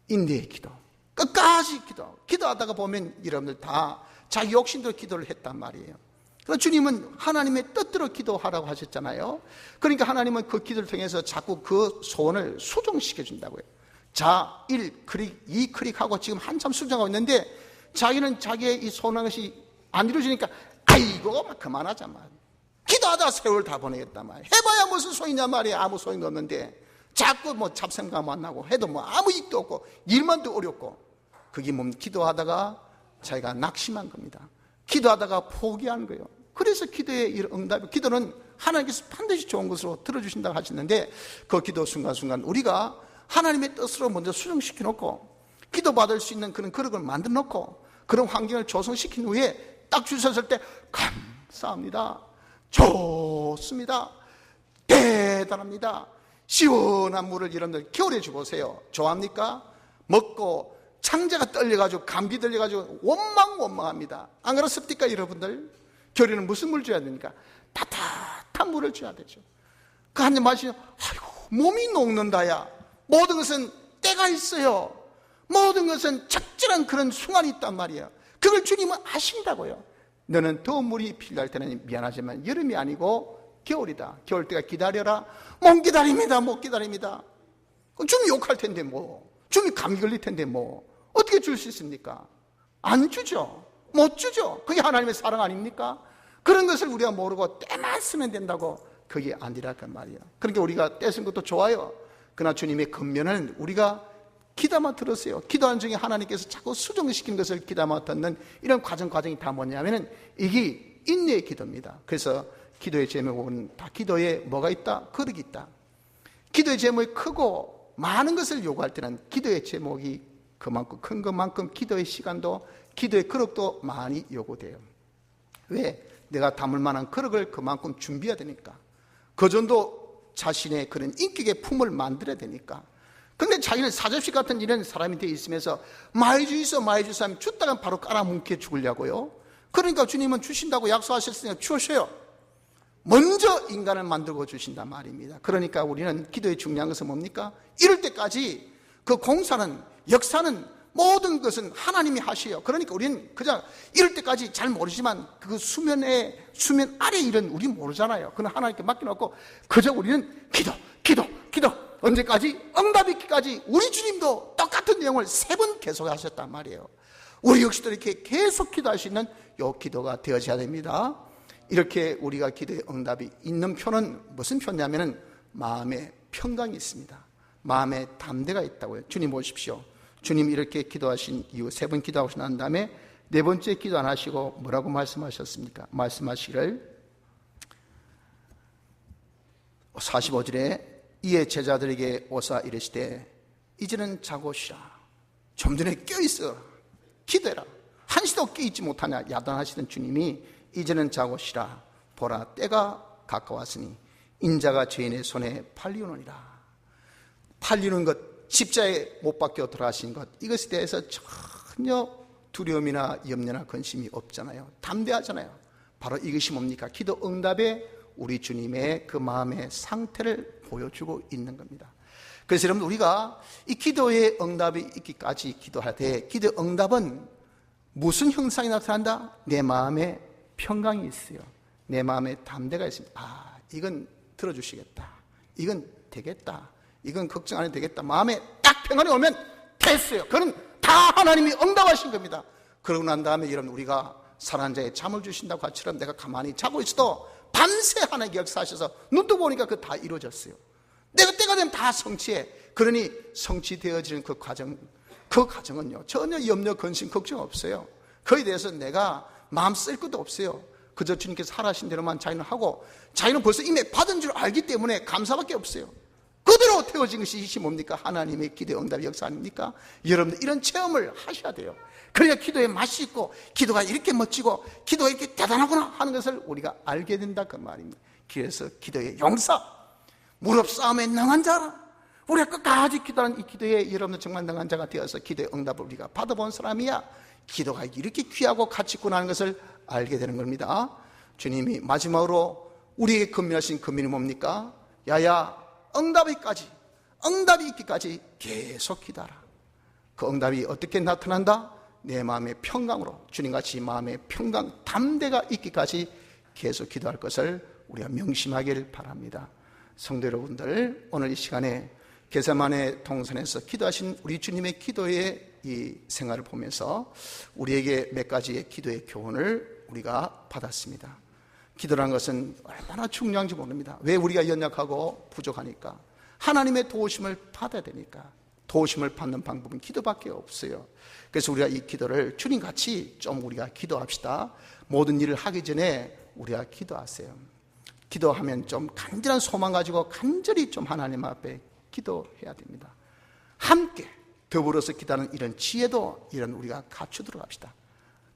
인내의 기도. 끝까지 기도하다가 보면 여러분들 다 자기 욕심대로 기도를 했단 말이에요. 그래서 주님은 하나님의 뜻대로 기도하라고 하셨잖아요. 그러니까 하나님은 그 기도를 통해서 자꾸 그 소원을 수정시켜 준다고요. 자, 1클릭, 2클릭하고 지금 한참 수정하고 있는데 자기는 자기의 이 소원한 것이 안 이루어지니까 아이고 막 그만하자 말이에요. 기도하다 세월 다 보내겠단 말이에요. 해봐야 무슨 소용이냐 말이에요. 아무 소용도 없는데 자꾸 뭐 잡생각 만나고 해도 뭐 아무 이익도 없고 일만 더 어렵고 그게 뭡니까? 기도하다가 자기가 낙심한 겁니다. 기도하다가 포기한 거예요. 그래서 기도의 응답, 기도는 하나님께서 반드시 좋은 것으로 들어주신다고 하시는데 그 기도 순간순간 우리가 하나님의 뜻으로 먼저 수정시켜 놓고 기도받을 수 있는 그런 그릇을 만들어 놓고 그런 환경을 조성시킨 후에 딱 주셨을 때 감사합니다. 좋습니다. 대단합니다. 시원한 물을 여러분들 겨울에 주보세요. 좋아합니까? 먹고 창자가 떨려가지고 감기 들려가지고 원망합니다. 안 그렇습니까 여러분들? 겨울에는 무슨 물 줘야 됩니까? 따뜻한 물을 줘야 되죠. 그 한 잔 마시면 아이고 몸이 녹는다야. 모든 것은 때가 있어요. 모든 것은 적절한 그런 순간이 있단 말이에요. 그걸 주님은 아신다고요. 너는 더운 물이 필요할 때는 미안하지만 여름이 아니고 겨울이다. 겨울 때가 기다려라. 못 기다립니다. 못 기다립니다. 주님 욕할 텐데 뭐. 주님 감기 걸릴 텐데 뭐. 어떻게 줄 수 있습니까? 안 주죠. 못 주죠. 그게 하나님의 사랑 아닙니까? 그런 것을 우리가 모르고 때만 쓰면 된다고 그게 아니랄까 말이야. 그러니까 우리가 때 쓴 것도 좋아요. 그러나 주님의 근면은 우리가 기다만 들었어요. 기도하는 중에 하나님께서 자꾸 수정시킨 것을 기다만 듣는 이런 과정이 다 뭐냐면은 이게 인내의 기도입니다. 그래서 기도의 제목은 다 기도에 뭐가 있다? 그릇이 있다. 기도의 제목이 크고 많은 것을 요구할 때는 기도의 제목이 그만큼 큰 것만큼 기도의 시간도 기도의 그릇도 많이 요구돼요. 왜? 내가 담을 만한 그릇을 그만큼 준비해야 되니까. 그 정도 자신의 그런 인격의 품을 만들어야 되니까. 근데 자기는 사접시 같은 이런 사람이 되어 있으면서 많이 주이소 하면 줬다가 바로 깔아뭉켜 죽으려고요. 그러니까 주님은 주신다고 약속하셨으니까 주셔요. 먼저 인간을 만들고 주신단 말입니다. 그러니까 우리는 기도의 중요한 것은 뭡니까? 이럴 때까지 그 공사는 역사는 모든 것은 하나님이 하셔요. 그러니까 우리는 그냥 이럴 때까지 잘 모르지만 그 수면 아래 일은 우리 모르잖아요. 그건 하나님께 맡겨놓고 그저 우리는 기도 언제까지? 응답이 있기까지. 우리 주님도 똑같은 내용을 3번 계속 하셨단 말이에요. 우리 역시도 이렇게 계속 기도할 수 있는 요 기도가 되어져야 됩니다. 이렇게 우리가 기도의 응답이 있는 표는 무슨 표냐면은 마음에 평강이 있습니다. 마음에 담대가 있다고요. 주님 보십시오. 주님 이렇게 기도하신 이후 3번 기도하고 난 다음에 4번째 기도 안 하시고 뭐라고 말씀하셨습니까? 말씀하시기를 45절에 이에 제자들에게 오사 이르시되 이제는 자고 쉬라. 좀 전에 껴있어 기도해라. 한시도 깨있지 못하냐 야단하시던 주님이 이제는 자고 쉬라. 보라 때가 가까웠으니 인자가 죄인의 손에 팔리오느니라. 팔리는 것, 십자에 못 박혀 들어가신 것, 이것에 대해서 전혀 두려움이나 염려나 근심이 없잖아요. 담대하잖아요. 바로 이것이 뭡니까? 기도 응답에 우리 주님의 그 마음의 상태를 보여주고 있는 겁니다. 그래서 여러분 우리가 이 기도의 응답이 있기까지 기도하되 기도 응답은 무슨 형상이 나타난다? 내 마음에 평강이 있어요. 내 마음에 담대가 있습니다. 아, 이건 들어주시겠다. 이건 되겠다. 이건 걱정 안 해도 되겠다. 마음에 딱 평안이 오면 됐어요. 그건 다 하나님이 응답하신 겁니다. 그러고 난 다음에 여러분 우리가 살아난 자에 잠을 주신다고 하처럼 내가 가만히 자고 있어도 밤새 하나님께 역사하셔서 눈 뜨고 보니까 그거 다 이루어졌어요. 내가 때가 되면 다 성취해. 그러니 성취되어지는 그 과정은요 전혀 염려, 근심, 걱정 없어요. 그에 대해서 내가 마음 쓸 것도 없어요. 그저 주님께서 하라신 대로만 자기는 하고, 자기는 벌써 이미 받은 줄 알기 때문에 감사밖에 없어요. 그대로 태워진 것이 이것이 뭡니까? 하나님의 기도의 응답의 역사 아닙니까? 여러분들 이런 체험을 하셔야 돼요. 그러니까 기도의 맛이 있고, 기도가 이렇게 멋지고, 기도가 이렇게 대단하구나 하는 것을 우리가 알게 된다 그 말입니다. 그래서 기도의 용사, 무릎 싸움에 능한 자라. 우리가 끝까지 기도하는 이 기도에 여러분들 정말 능한 자가 되어서 기도의 응답을 우리가 받아본 사람이야 기도가 이렇게 귀하고 가치 있구나 하는 것을 알게 되는 겁니다. 주님이 마지막으로 우리에게 건면하신 건면이 뭡니까? 야야, 응답이 있기까지 계속 기다라. 그 응답이 어떻게 나타난다? 내 마음의 평강으로, 주님같이 마음의 평강, 담대가 있기까지 계속 기도할 것을 우리가 명심하길 바랍니다. 성도 여러분들, 오늘 이 시간에 겟세마네 동산에서 기도하신 우리 주님의 기도의 이 생활을 보면서 우리에게 몇 가지의 기도의 교훈을 우리가 받았습니다. 기도라는 것은 얼마나 중요한지 모릅니다. 왜 우리가 연약하고 부족하니까, 하나님의 도우심을 받아야 되니까. 도우심을 받는 방법은 기도밖에 없어요. 그래서 우리가 이 기도를 주님같이 좀 우리가 기도합시다. 모든 일을 하기 전에 우리가 기도하세요. 기도하면 좀 간절한 소망 가지고 간절히 좀 하나님 앞에 기도해야 됩니다. 함께 더불어서 기도하는 이런 지혜도 이런 우리가 갖추도록 합시다.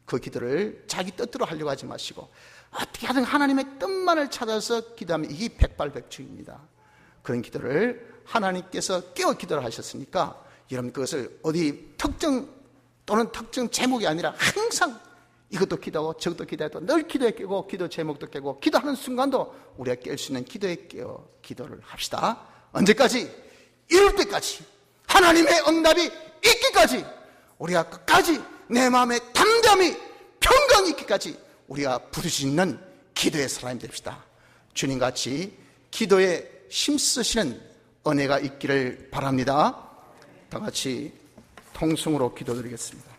그 기도를 자기 뜻대로 하려고 하지 마시고 어떻게 하든 하나님의 뜻만을 찾아서 기도하면 이게 백발백중입니다. 그런 기도를 하나님께서 깨어 기도를 하셨으니까 여러분 그것을 어디 특정 또는 특정 제목이 아니라 항상 이것도 기도하고 저것도 기도해도 늘 기도에 깨고 기도 제목도 깨고 기도하는 순간도 우리가 깰 수 있는 기도에 깨어 기도를 합시다. 언제까지? 이룰 때까지, 하나님의 응답이 있기까지, 우리가 끝까지 내 마음에 담담히 평강이 있기까지 우리가 부르짖는 기도의 사람이 됩시다. 주님같이 기도에 힘쓰시는 은혜가 있기를 바랍니다. 다 같이 통성으로 기도드리겠습니다.